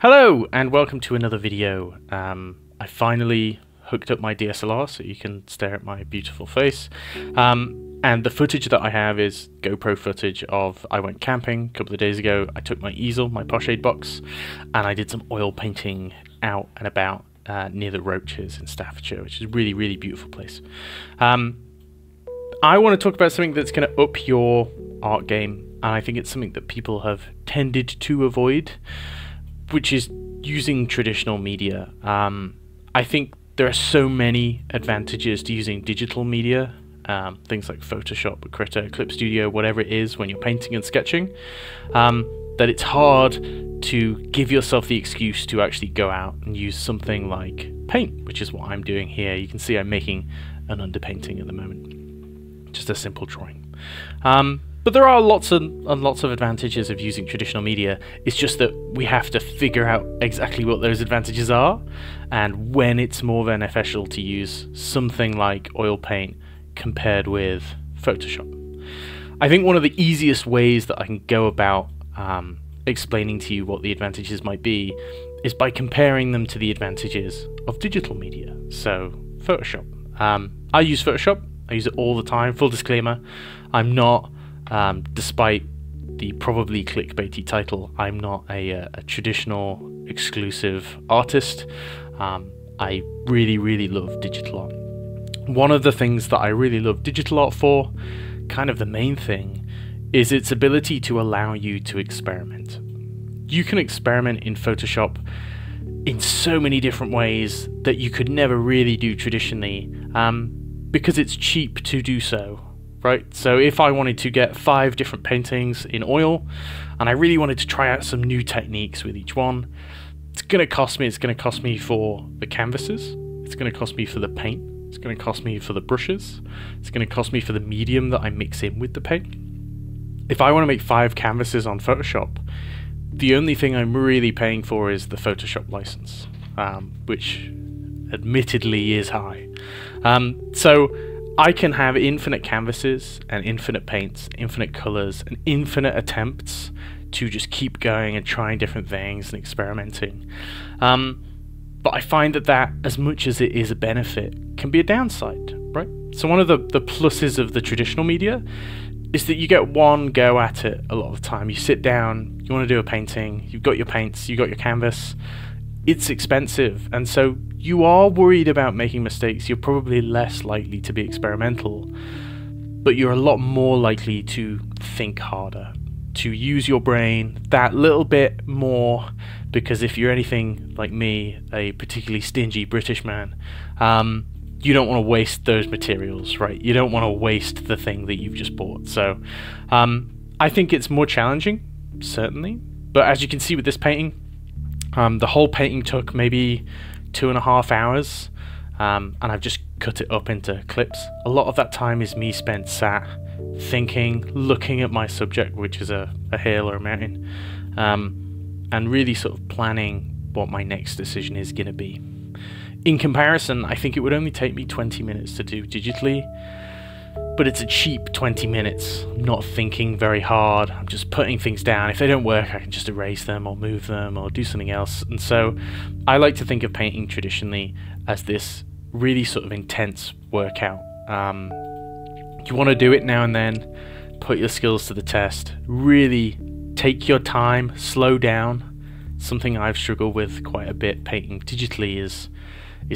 Hello and welcome to another video. I finally hooked up my DSLR so you can stare at my beautiful face. And the footage that I have is GoPro footage of I went camping a couple of days ago. I took my easel, my pochade box, and I did some oil painting out and about near the Roaches in Staffordshire, which is a really, really beautiful place. I want to talk about something that's going to up your art game, and I think it's something that people have tended to avoid, which is using traditional media. I think there are so many advantages to using digital media, things like Photoshop, Critter, Clip Studio, whatever it is when you're painting and sketching, that it's hard to give yourself the excuse to actually go out and use something like paint, which is what I'm doing here. You can see I'm making an underpainting at the moment, just a simple drawing. But there are lots and lots of advantages of using traditional media. It's just that we have to figure out exactly what those advantages are and when it's more beneficial to use something like oil paint compared with Photoshop. I think one of the easiest ways that I can go about explaining to you what the advantages might be is by comparing them to the advantages of digital media. So Photoshop. I use Photoshop. I use it all the time. Full disclaimer, I'm not despite the probably clickbaity title, I'm not a traditional exclusive artist. I really, really love digital art. One of the things that I really love digital art for, kind of the main thing, is its ability to allow you to experiment. You can experiment in Photoshop in so many different ways that you could never really do traditionally, because it's cheap to do so. Right, so if I wanted to get 5 different paintings in oil, and I really wanted to try out some new techniques with each one, it's going to cost me. It's going to cost me for the canvases, it's going to cost me for the paint, it's going to cost me for the brushes, it's going to cost me for the medium that I mix in with the paint. If I want to make 5 canvases on Photoshop, the only thing I'm really paying for is the Photoshop license, which admittedly is high. So I can have infinite canvases and infinite paints, infinite colors, and infinite attempts to just keep going and trying different things and experimenting. But I find that as much as it is a benefit, can be a downside, right? So one of the pluses of the traditional media is that you get one go at it a lot of the time. You sit down, you want to do a painting, you've got your paints, you've got your canvas. It's expensive, and so you are worried about making mistakes. You're probably less likely to be experimental, but you're a lot more likely to think harder, to use your brain that little bit more, because if you're anything like me, a particularly stingy British man, you don't want to waste those materials, right? You don't want to waste the thing that you've just bought. So I think it's more challenging, certainly, but as you can see with this painting, the whole painting took maybe 2.5 hours, and I've just cut it up into clips. A lot of that time is me spent sat thinking, looking at my subject, which is a hill or a mountain, and really sort of planning what my next decision is going to be. In comparison, I think it would only take me 20 minutes to do digitally, but it's a cheap 20 minutes. I'm not thinking very hard. I'm just putting things down. If they don't work, I can just erase them or move them or do something else. And so I like to think of painting traditionally as this really sort of intense workout. You want to do it now and then, put your skills to the test, really take your time, slow down. Something I've struggled with quite a bit painting digitally is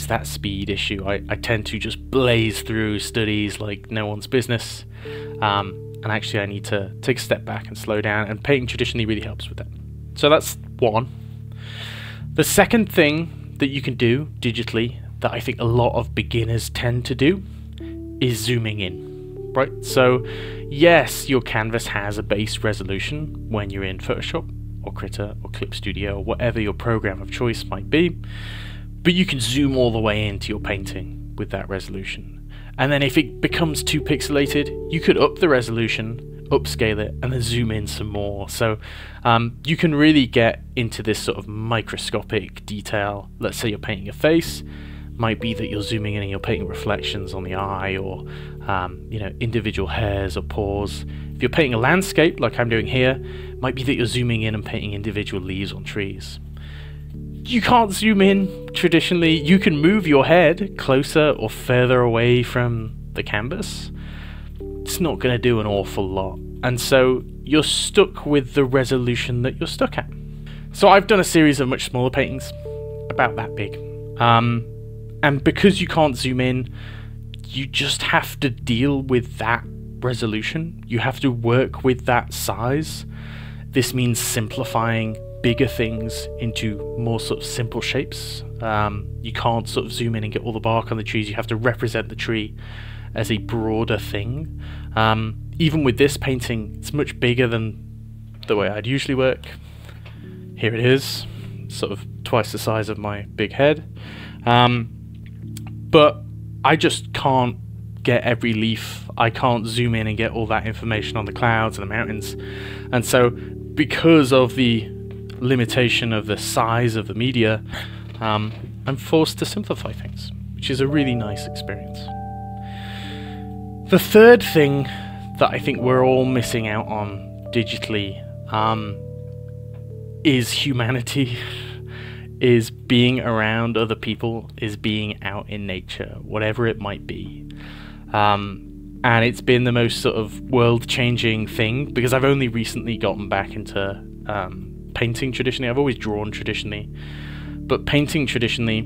that speed issue. I tend to just blaze through studies like no one's business, and actually I need to take a step back and slow down, and painting traditionally really helps with that. So that's one. The second thing that you can do digitally that I think a lot of beginners tend to do is zooming in, right? So yes, your canvas has a base resolution when you're in Photoshop or Critter or Clip Studio or whatever your program of choice might be, but you can zoom all the way into your painting with that resolution. And then if it becomes too pixelated, you could up the resolution, upscale it, and then zoom in some more. So you can really get into this sort of microscopic detail. Let's say you're painting a face, might be that you're zooming in and you're painting reflections on the eye, or individual hairs or paws. If you're painting a landscape like I'm doing here, might be that you're zooming in and painting individual leaves on trees. you can't zoom in traditionally. You can move your head closer or further away from the canvas. It's not going to do an awful lot. And so you're stuck with the resolution that you're stuck at. So I've done a series of much smaller paintings, about that big. And because you can't zoom in, you just have to deal with that resolution. You have to work with that size. This means simplifying bigger things into more sort of simple shapes. You can't sort of zoom in and get all the bark on the trees. You have to represent the tree as a broader thing. Even with this painting, it's much bigger than the way I'd usually work. Here it is, sort of twice the size of my big head. But I just can't get every leaf. I can't zoom in and get all that information on the clouds and the mountains. And so because of the limitation of the size of the media, I'm forced to simplify things, which is a really nice experience. The third thing that I think we're all missing out on digitally is humanity, is being around other people, is being out in nature, whatever it might be. And it's been the most sort of world-changing thing, because I've only recently gotten back into painting traditionally. I've always drawn traditionally, but painting traditionally,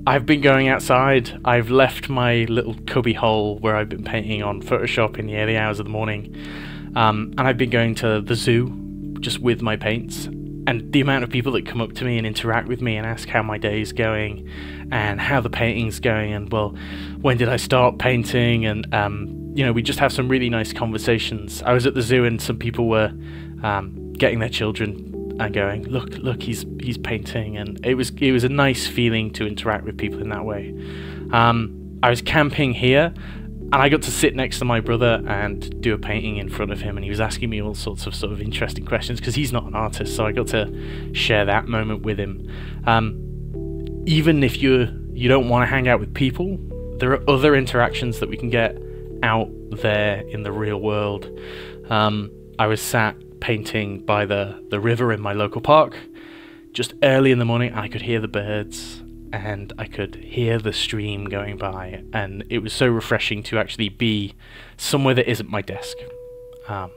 I've been going outside. I've left my little cubby hole where I've been painting on Photoshop in the early hours of the morning, and I've been going to the zoo just with my paints. And the amount of people that come up to me and interact with me and ask how my day's going and how the painting's going, and well, when did I start painting, and you know, we just have some really nice conversations. I was at the zoo and some people were getting their children and going, look, he's painting, and it was a nice feeling to interact with people in that way. I was camping here, and I got to sit next to my brother and do a painting in front of him, and he was asking me all sorts of sort of interesting questions because he's not an artist, so I got to share that moment with him. Even if you don't want to hang out with people, there are other interactions that we can get out there in the real world. I was sat painting by the river in my local park just early in the morning, and I could hear the birds and I could hear the stream going by, and it was so refreshing to actually be somewhere that isn't my desk. And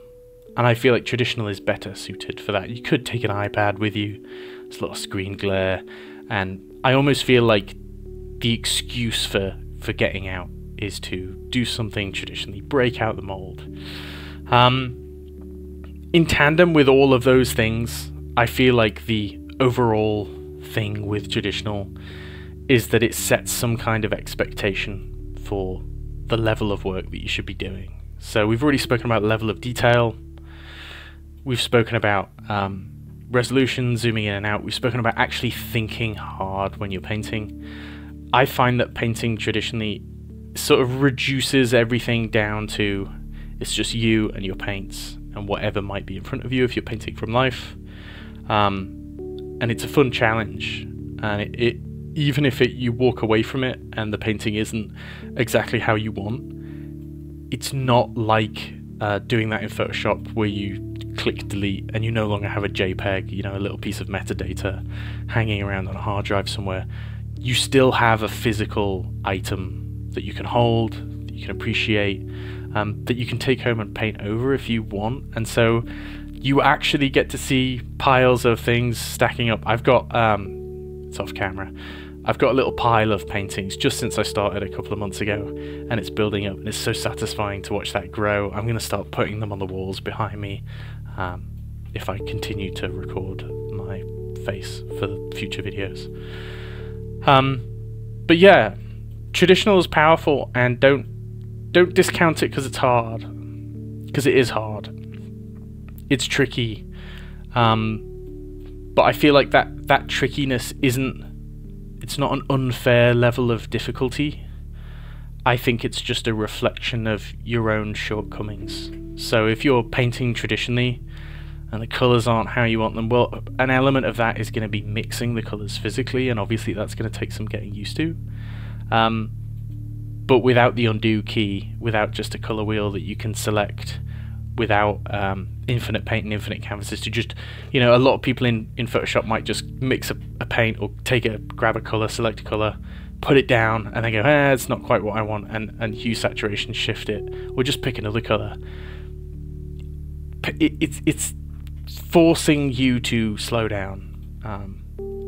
I feel like traditional is better suited for that. You could take an iPad with you, there's a lot of screen glare, and I almost feel like the excuse for getting out is to do something traditionally, break out the mold. In tandem with all of those things, I feel like the overall thing with traditional is that it sets some kind of expectation for the level of work that you should be doing. So we've already spoken about level of detail, we've spoken about resolution, zooming in and out, we've spoken about actually thinking hard when you're painting. I find that painting traditionally sort of reduces everything down to it's just you and your paints and whatever might be in front of you if you're painting from life. And it's a fun challenge, and it even if you walk away from it and the painting isn't exactly how you want, it's not like doing that in Photoshop where you click delete and you no longer have a JPEG, you know, a little piece of metadata hanging around on a hard drive somewhere. You still have a physical item that you can hold, that you can appreciate, that you can take home and paint over if you want. And so you actually get to see piles of things stacking up. I've got, it's off camera, I've got a little pile of paintings just since I started a couple of months ago, and it's building up, and it's so satisfying to watch that grow. I'm going to start putting them on the walls behind me if I continue to record my face for future videos. But yeah, traditional is powerful, and don't discount it because it's hard, because it is hard. It's tricky, but I feel like that trickiness it's not an unfair level of difficulty. I think it's just a reflection of your own shortcomings. So if you're painting traditionally and the colours aren't how you want them, well, an element of that is going to be mixing the colours physically, and obviously that's going to take some getting used to. But without the undo key, without just a colour wheel that you can select without infinite paint and infinite canvases to just, you know, a lot of people in Photoshop might just mix a paint or grab a color, select a color, put it down, and then go, it's not quite what I want, and hue saturation shift it, or just pick another color. It's forcing you to slow down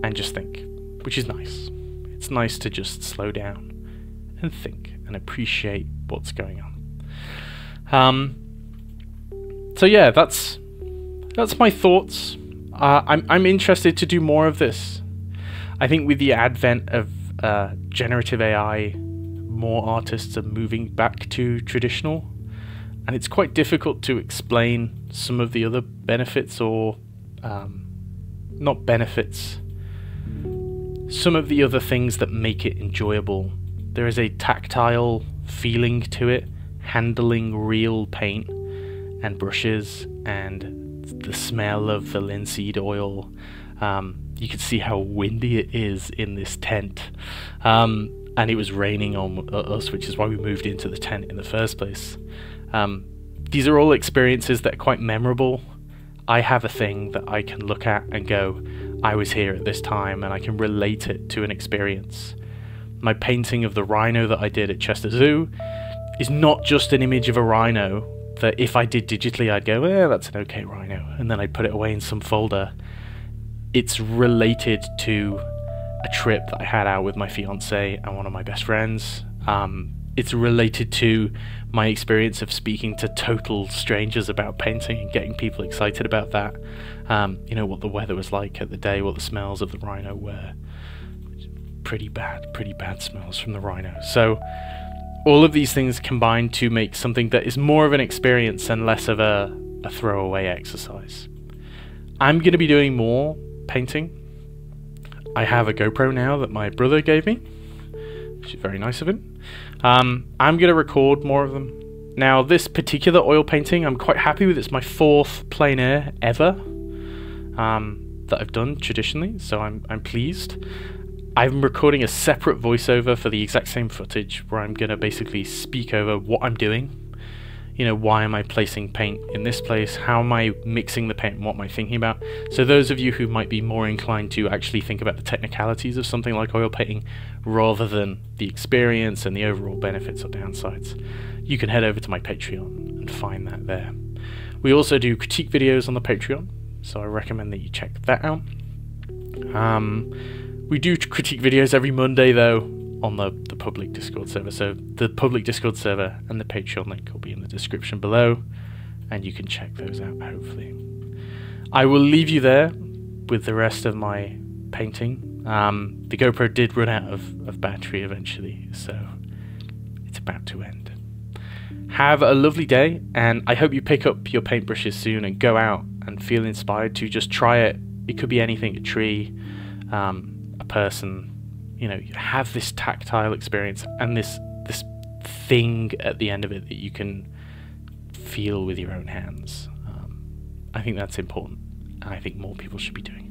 and just think, which is nice. It's nice to just slow down and think and appreciate what's going on. So yeah, that's my thoughts. I'm interested to do more of this. I think with the advent of generative AI, more artists are moving back to traditional, and it's quite difficult to explain some of the other benefits, or not benefits, some of the other things that make it enjoyable. There is a tactile feeling to it, handling real paint and brushes, and the smell of the linseed oil. You can see how windy it is in this tent, and it was raining on us, which is why we moved into the tent in the first place. These are all experiences that are quite memorable. I have a thing that I can look at and go, I was here at this time, and I can relate it to an experience. My painting of the rhino that I did at Chester Zoo is not just an image of a rhino that if I did digitally I'd go, that's an okay rhino, and then I'd put it away in some folder. It's related to a trip that I had out with my fiance and one of my best friends. It's related to my experience of speaking to total strangers about painting and getting people excited about that. You know, what the weather was like at the day, what the smells of the rhino were. Pretty bad smells from the rhino. So all of these things combine to make something that is more of an experience and less of a throwaway exercise. I'm going to be doing more painting. I have a GoPro now that my brother gave me, which is very nice of him. I'm going to record more of them. Now, this particular oil painting, I'm quite happy with. It's my 4th plein air ever that I've done traditionally, so I'm pleased. I'm recording a separate voiceover for the exact same footage, where I'm going to basically speak over what I'm doing. You know, why am I placing paint in this place? How am I mixing the paint? And what am I thinking about? So those of you who might be more inclined to actually think about the technicalities of something like oil painting rather than the experience and the overall benefits or downsides, you can head over to my Patreon and find that there. We also do critique videos on the Patreon, so I recommend that you check that out. We do critique videos every Monday though on the public Discord server, so the public Discord server and the Patreon link will be in the description below, and you can check those out hopefully. I will leave you there with the rest of my painting. The GoPro did run out of battery eventually, so it's about to end. Have a lovely day, and I hope you pick up your paintbrushes soon and go out and feel inspired to just try it. It could be anything, a tree, a person, you know, have this tactile experience and this thing at the end of it that you can feel with your own hands. I think that's important, and I think more people should be doing.